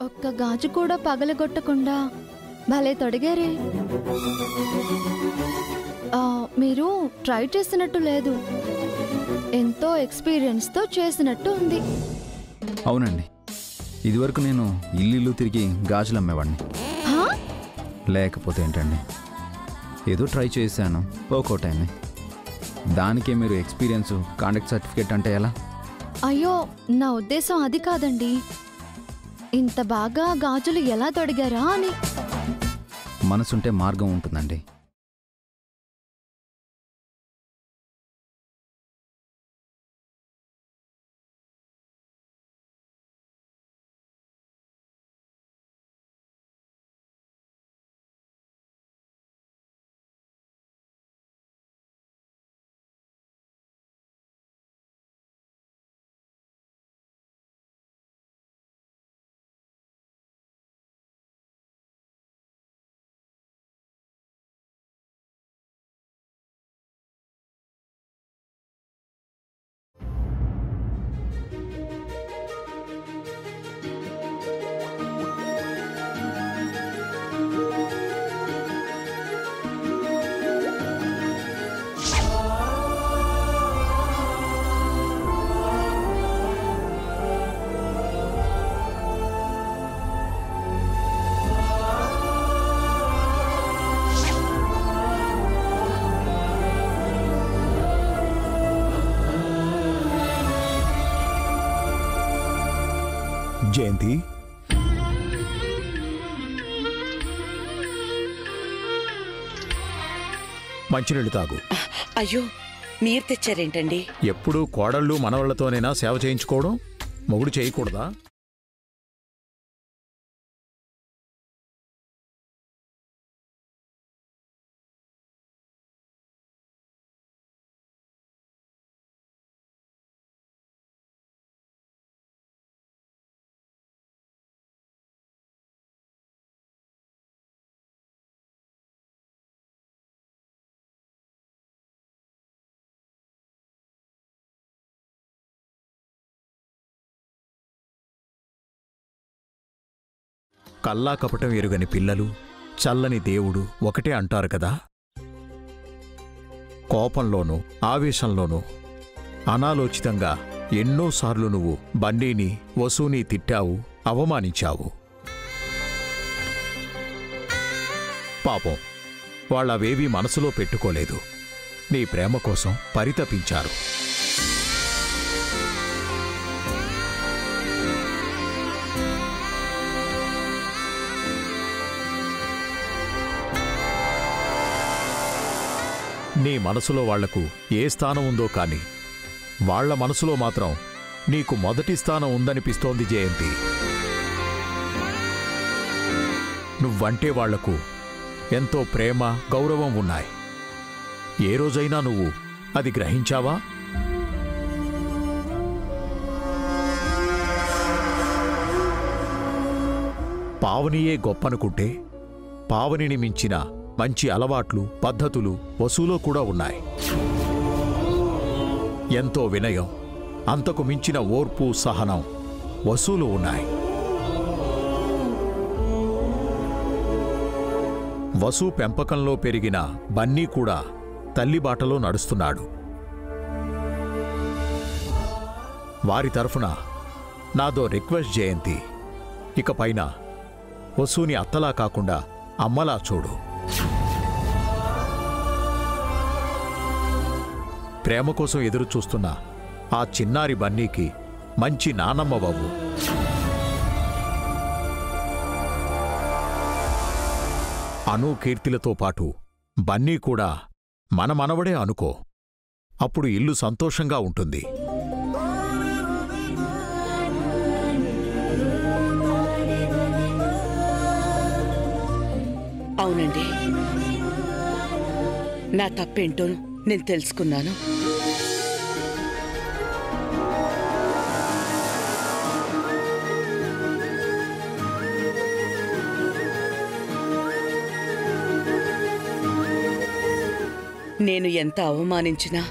ఒక్క గాజు కూడా పగలగొట్టకుండా భలే తొడిగారే. మీరు ట్రై చేసినట్టు లేదు, ఎంతో ఎక్స్పీరియన్స్తో చేసినట్టు ఉంది. అవునండి, ఇదివరకు నేను ఇల్లు తిరిగి గాజులు అమ్మేవాడిని. లేకపోతే ఏంటండి, ఏదో ట్రై చేశాను, వర్కౌట్ అయింది. దానికే మీరు ఎక్స్పీరియన్స్ కాంటాక్ట్ సర్టిఫికేట్ అంటే ఎలా? అయ్యో, నా ఉద్దేశం అది కాదండి. ఇంత బాగా గాజులు ఎలా తొడిగారా అని. మనసుంటే మార్గం ఉంటుందండి. జయంతి, మంచినీళ్ళు తాగు. అయ్యో, మీరు తెచ్చారేంటండి? ఎప్పుడూ కోడళ్ళు మనవళ్లతోనేనా సేవ చేయించుకోవడం? మొగుడు చేయకూడదా? కల్లా కపటం ఎరుగని పిల్లలు, చల్లని దేవుడు ఒకటే అంటారు కదా. కోపంలోనూ ఆవేశంలోనూ అనాలోచితంగా ఎన్నోసార్లు నువ్వు బన్నీని, వసూని తిట్టావు, అవమానించావు. పాపం, వాళ్ళవేవీ మనసులో పెట్టుకోలేదు. నీ ప్రేమ కోసం పరితపించారు. నీ మనసులో వాళ్లకు ఏ స్థానం ఉందో కాని వాళ్ల మనసులో మాత్రం నీకు మొదటి స్థానం ఉందనిపిస్తోంది జయంతి. నువ్వంటే వాళ్లకు ఎంతో ప్రేమ, గౌరవం ఉన్నాయి. ఏ రోజైనా నువ్వు అది గ్రహించావా? పావనియే గొప్పనుకుంటే పావనిని మించిన మంచి అలవాట్లు, పద్ధతులు వసూలో కూడా ఉన్నాయి. ఎంతో వినయం, అంతకు మించిన ఓర్పు, సహనం వసూలు ఉన్నాయి. వసు పెంపకంలో పెరిగిన బన్నీ కూడా తల్లిబాటలో నడుస్తున్నాడు. వారి తరఫున నాదో రిక్వెస్ట్ జయంతి, ఇకపైన వసూని అత్తలా కాకుండా అమ్మలా చూడు. ప్రేమ కోసం ఎదురుచూస్తున్న ఆ చిన్నారి బన్నీకి మంచి నానమ్మవవు. అను, కీర్తిలతో పాటు బన్నీ కూడా మన మనవడే అనుకో. అప్పుడు ఇల్లు సంతోషంగా ఉంటుంది. అవునండి, నా తప్పేంటో నేను తెలుసుకున్నాను. నేను ఎంత అవమానించినా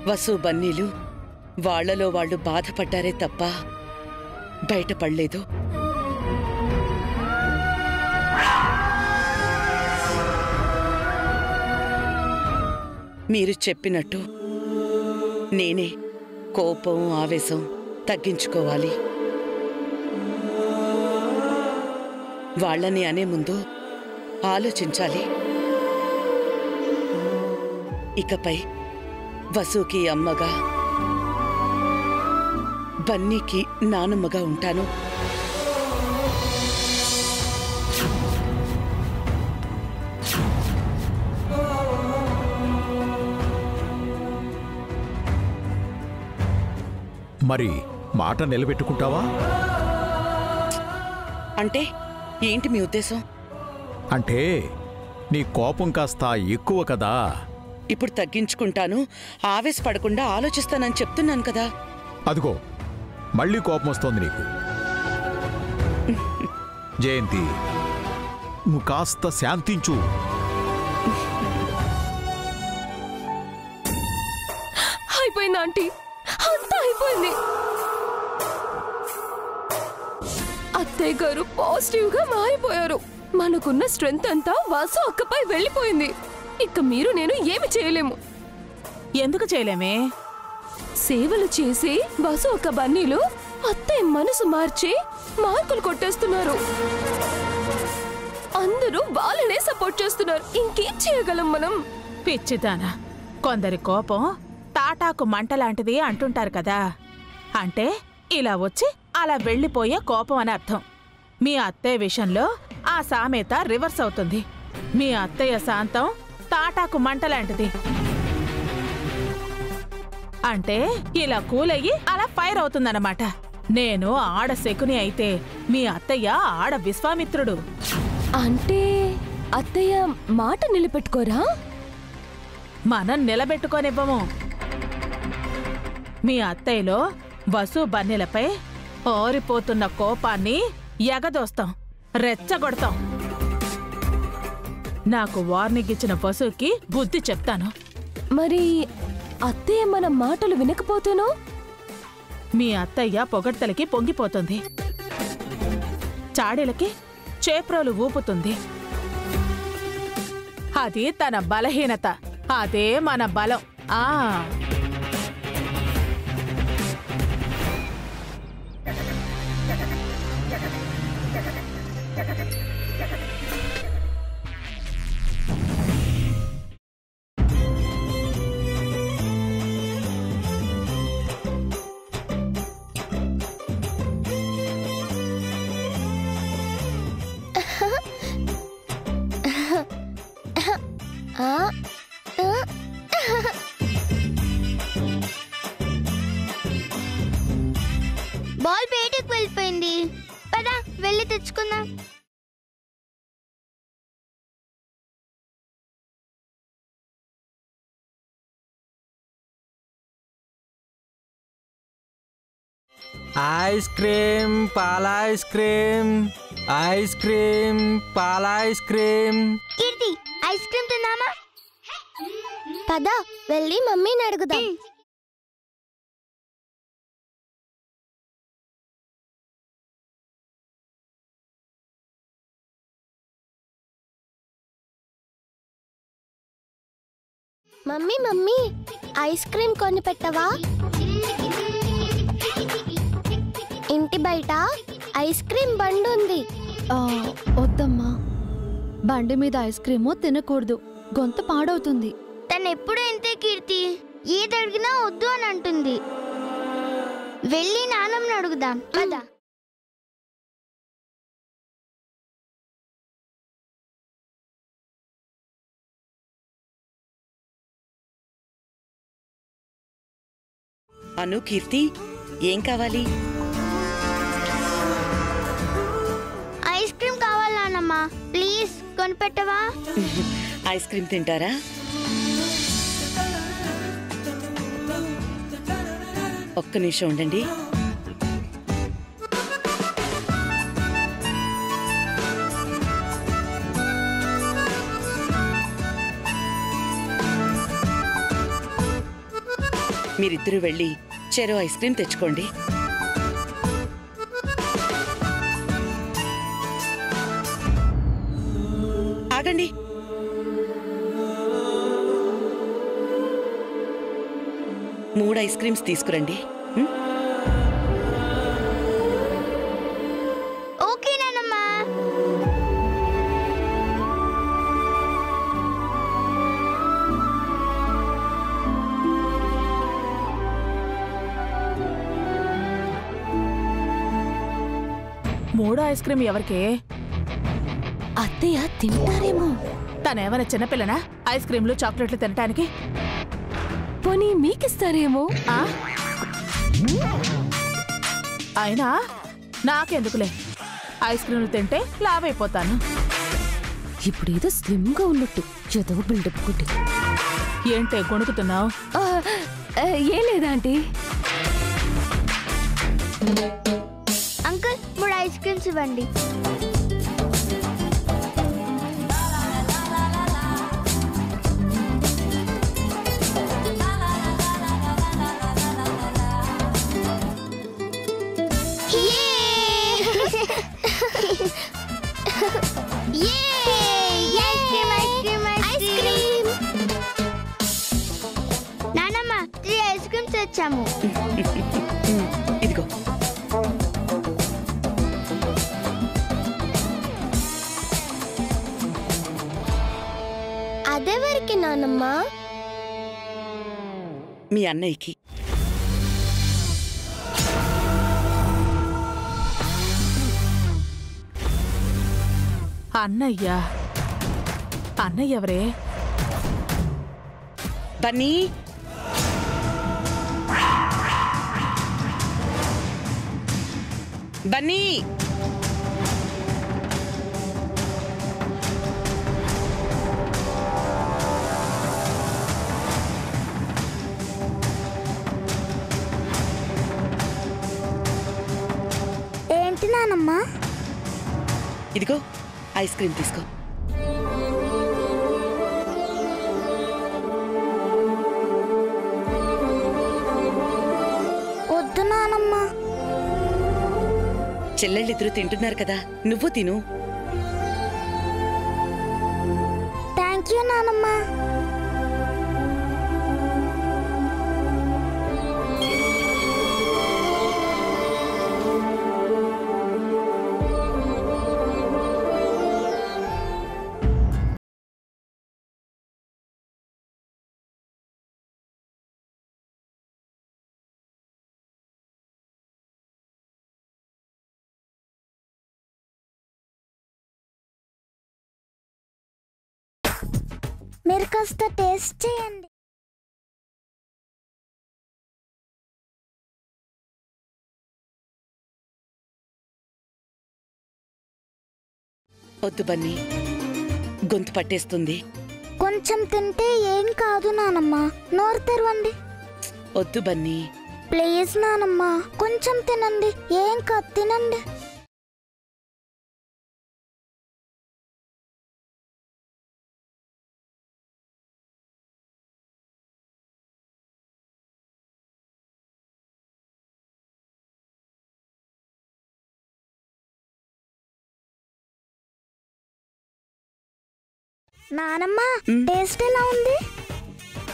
వసు, బన్నీలు వాళ్లలో వాళ్ళు బాధపడ్డారే తప్ప బయటపడలేదు. మీరు చెప్పినట్టు నేనే కోపం ఆవేశం తగ్గించుకోవాలి. వాళ్ళని అనే ముందు ఆలోచించాలి. ఇకపై వసుకి అమ్మగా, బన్నీకి నానమ్మగా ఉంటాను. మరి మాట నిలబెట్టుకుంటావా? అంటే ఏంటి మీ ఉద్దేశం? అంటే నీ కోపం కాస్త ఎక్కువ కదా. ఇప్పుడు తగ్గించుకుంటాను, ఆవేశపడకుండా ఆలోచిస్తానని చెప్తున్నాను కదా. అదిగో మళ్ళీ కోపం వస్తోంది నీకు. జయంతి, నువ్వు కాస్త శాంతించు. అయిపోయింది ఆంటీ, అంతా అయిపోయింది. అత్తయ్య గారు పాజిటివ్ గా మారిపోయారు. మనకున్న స్ట్రెంత్ అంతా వాసు అక్కపై వెళ్ళిపోయింది. ఇక మీరు నేను ఏమి చేయలేము. ఎందుకు చేయలేమే? సేవలు చేసి వాసు అక్క బన్నీలు అత్తయ్య మనసు మార్చి మార్కులు కొట్టేస్తున్నారు. అందరూ వాళ్ళనే సపోర్ట్ చేస్తున్నారు. ఇంకేం చేయగలం మనం? పిచ్చిదానా, కొందరి కోపం తాటాకు మంటలాంటిది అంటుంటారు కదా. అంటే ఇలా వచ్చి అలా వెళ్ళిపోయే కోపం అని అర్థం. మీ అత్తయ్య విషయంలో ఆ సామెత రివర్స్ అవుతుంది. మీ అత్తయ్య శాంతం తాటాకు మంటలాంటిది. అంటే ఇలా కూలయ్యి అలా ఫైర్ అవుతుందన్నమాట. నేను ఆడ శకుని అయితే మీ అత్తయ్య ఆడ విశ్వామిత్రుడు. అంటే అత్తయ్య మాట నిలబెట్టుకోరా? మనం నిలబెట్టుకోనివ్వము. మీ అత్తయ్యలో వసు బన్నెలపై ఓరిపోతున్న కోపాన్ని ఎగదోస్తాం, రెచ్చగొడతాం. నాకు వార్నింగ్ ఇచ్చిన వసుకి బుద్ధి చెప్తాను. మరి అత్తయ్య మన మాటలు వినకపోతేనో? మీ అత్తయ్య పొగడ్తలకి పొంగిపోతుంది, చాడీలకి చేప్రోలు ఊపుతుంది. అది తన బలహీనత, అదే మన బలం. ఆ బాల్ బయటకు వెళ్ళిపోయింది. పదా వెళ్ళి తెచ్చుకుందాం. ఐస్ క్రీమ్, పాల ఐస్ క్రీమ్, ఐస్ క్రీమ్, పాల ఐస్ క్రీమ్. కీర్తి, ఐస్ క్రీమ్ తిందామా? పదా వెళ్ళి మమ్మీని అడుగుదాం. మమ్మీ మమ్మీ, ఐస్ క్రీమ్ కొని పెట్టవా? ఇంటి బయట ఐస్ క్రీమ్ బండి ఉంది. వద్దమ్మా, బండి మీద ఐస్ క్రీము తినకూడదు, గొంతు పాడవుతుంది. తను ఎప్పుడు ఇంతే కీర్తి, ఏది అడిగినా వద్దు అని అంటుంది. వెళ్ళి నాన్నమ్మని అడుగుదాం కదా. అను, కీర్తి, ఏం కావాలి? ఐస్ క్రీమ్ కావాలి నాన్నమ్మ, ప్లీజ్ కొనిపెట్టవా? ఐస్ క్రీమ్ తింటారా? ఒక్క నిమిషం ఉండండి. మీరిద్దరూ వెళ్ళి చెరో ఐస్ క్రీమ్ తెచ్చుకోండి. ఆగండి. 3 ఐస్ క్రీమ్స్ తీసుకురండి. ఓకే నానమ్మా. మూడో ఐస్ క్రీమ్ ఎవరికి? అత్తయ్య తింటారేమో. తనేమైనా చిన్నపిల్లనా ఐస్ క్రీమ్లు చాక్లెట్లు తినటానికి? పోనీ మీకిస్తారేమో. అయినా నాకెందుకులే, ఐస్ క్రీమ్లు తింటే లావైపోతాను. ఇప్పుడేదో స్లిమ్గా ఉన్నట్టు చదువు బిల్డప్ కుట్టి. ఏంటే గొణుకుతున్నావు? ఏం లేదా ఆంటీ. అంకుల్ 3 ఐస్ క్రీమ్స్ ఇవ్వండి. నానమ్మ 3 ఐస్ క్రీమ్స్ తెచ్చాము. ఇదిగో. అదెవరికి నానమ్మ? మీ అన్నయ్యకి. అన్నయ్య ఎవరే? బన్నీ, బన్నీ, ఏంటి నానమ్మ? ఇదిగో ఐస్ క్రీమ్ తీసుకో. వద్దు నానమ్మ. చెల్లెళ్ళిద్దరూ తింటున్నారు కదా, నువ్వు తిను. థ్యాంక్ యూ నానమ్మ. మీరు కాస్త టేస్ట్ చేయండి. వద్దు బన్నీ, గొంతు పట్టేస్తుంది. కొంచెం తింటే ఏం కాదు నానమ్మ. నోరు తెరవండి. వద్దు బన్నీ. ప్లీజ్ నానమ్మ, కొంచెం తినండి. ఏం కాదు, తినండి. నానమ్మ, టేస్ట్ ఎలా ఉంది?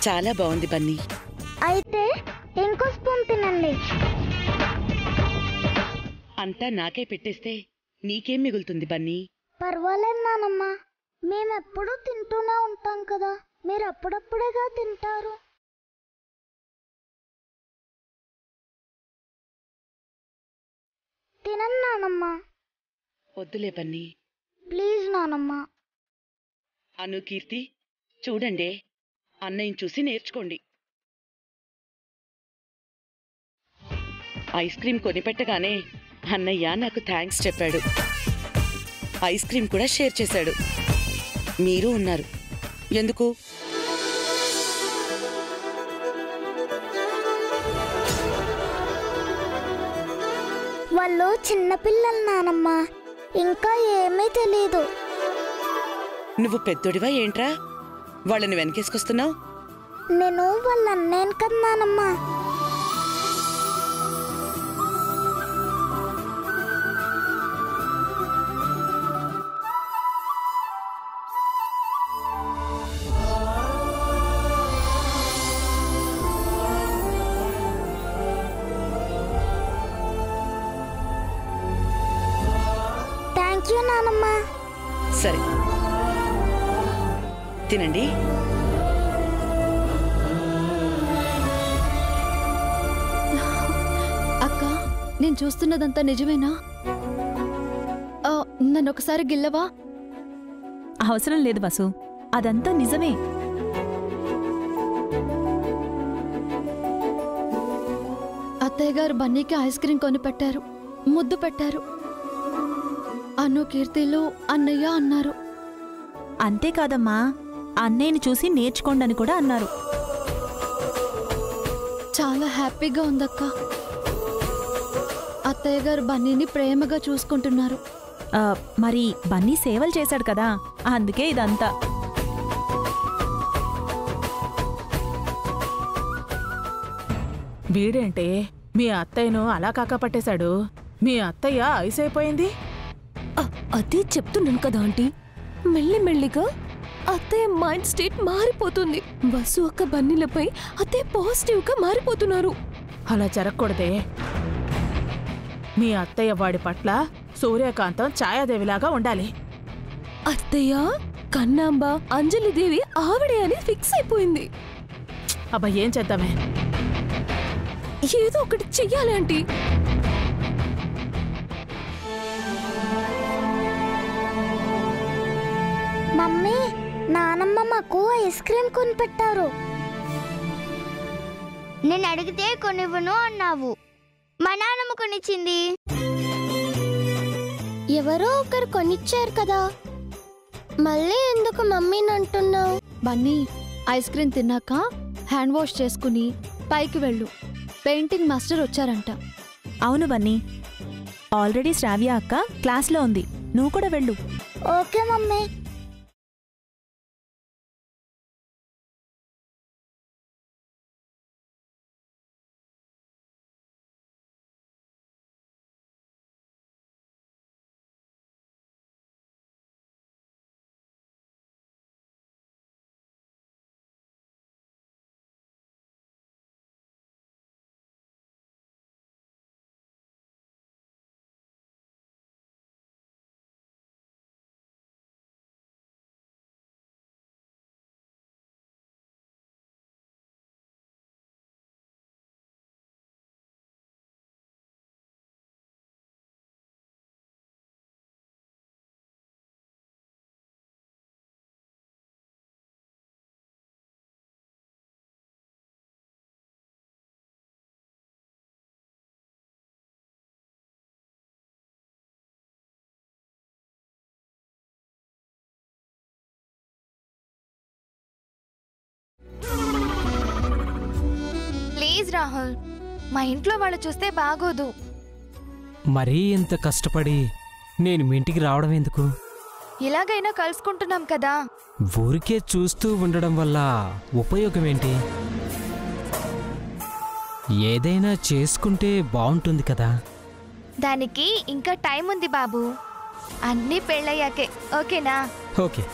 చాలా బాగుంది బన్నీ. అయితే ఇంకో స్పూన్ తినండి. అంతా నాకే పెట్టేస్తే నీకేం మిగులుతుంది బన్నీ? పర్వాలేదు నానమ్మ, మేమెప్పుడూ తింటూనే ఉంటాం కదా, మీరు అప్పుడప్పుడేగా తింటారు. తినండి నానమ్మ. వద్దులే బన్నీ. ప్లీజ్ నానమ్మ. అను, కీర్తి, చూడండి, అన్నయ్యని చూసి నేర్చుకోండి. ఐస్ క్రీమ్ కొనిపెట్టగానే అన్నయ్య నాకు థ్యాంక్స్ చెప్పాడు. ఐస్ క్రీమ్ కూడా షేర్ చేశాడు. మీరు ఉన్నారు. ఎందుకు? వాళ్ళు చిన్నపిల్లలు నానమ్మ, ఇంకా ఏమీ తెలీదు. నువ్వు పెద్దోడివా ఏంట్రా వాళ్ళని వెనకేసుకొస్తున్నావు? నేను వాళ్ళ అన్నయ్యను కదా నానమ్మ. థ్యాంక్ యూ నానమ్మ. సరే తినండి. అక్క, నేను చూస్తున్నదంతా నిజమేనా? నన్ను ఒకసారి గిల్లవా? అవసరం లేదు వసు, అదంతా నిజమే. అత్తయ్య గారు బన్నీకి ఐస్ క్రీం కొని పెట్టారు, ముద్దు పెట్టారు. అను కీర్తిలు అన్నయ్య అన్నారు. అంతేకాదమ్మా, అన్నయ్యని చూసి నేర్చుకోండని కూడా అన్నారు. చాలా హ్యాపీగా ఉందక్క. అత్తయ్య గారు బన్నీని ప్రేమగా చూసుకుంటున్నారు. మరి బన్నీ సేవలు చేశాడు కదా, అందుకే ఇదంతా. వీడేంటే మీ అత్తయ్యను అలా కాకపట్టేశాడు? మీ అత్తయ్య ఐస్ అయిపోయింది. అదే చెప్తున్నాను కదా ఆంటీ, మెల్లిమెల్లిగా అత్తయ్య మైండ్ స్టేట్ మారిపోతుంది. వసు అక్క బన్నీలపై అత్తయ్య పాజిటివ్ గా మారిపోతున్నారు. అలా జరగకూడదే. మీ అత్తయ్య వాడి పట్ల సూర్యకాంతం ఛాయాదేవిలాగా ఉండాలి. అత్తయ్య కన్నాంబ అంజలిదేవి ఆవిడే అని ఫిక్స్ అయిపోయింది. అబ్బా, ఏం చేద్దామే? ఏదో ఒకటి చెయ్యాలి ఆంటీ. మమ్మీ, నానమ్మ మాకు ఐస్ క్రీం కొనిపెట్టారు. నేను అడిగితే కొనివ్వను అన్నావు. మా నాన్నమ్మ కొనిచ్చింది. ఎవరో ఒకరు కొనిచ్చారు కదా, మళ్ళీ ఎందుకు మమ్మీని అంటున్నావు? బన్నీ, ఐస్ క్రీం తిన్నాక హ్యాండ్ వాష్ చేసుకుని పైకి వెళ్ళు. పెయింటింగ్ మాస్టర్ వచ్చారంట. అవును బన్నీ, ఆల్రెడీ శ్రావ్య అక్క క్లాస్లో ఉంది, నువ్వు కూడా వెళ్ళు. Okay mummy. ప్లీజ్ రాహుల్, మా ఇంట్లో వాళ్ళు చూస్తే బాగోదు. మరీ ఇంత కష్టపడి నేను మీ ఇంటికి రావడం ఎందుకు? ఇలాగైనా కలుసుకుంటున్నాం కదా. ఊరికే చూస్తూ ఉండడం వల్ల ఉపయోగం ఏంటి? ఏదైనా చేసుకుంటే బాగుంటుంది కదా. దానికి ఇంకా టైం ఉంది బాబు, అన్నీ పెళ్ళయ్యాకే. ఓకేనా? ఓకే.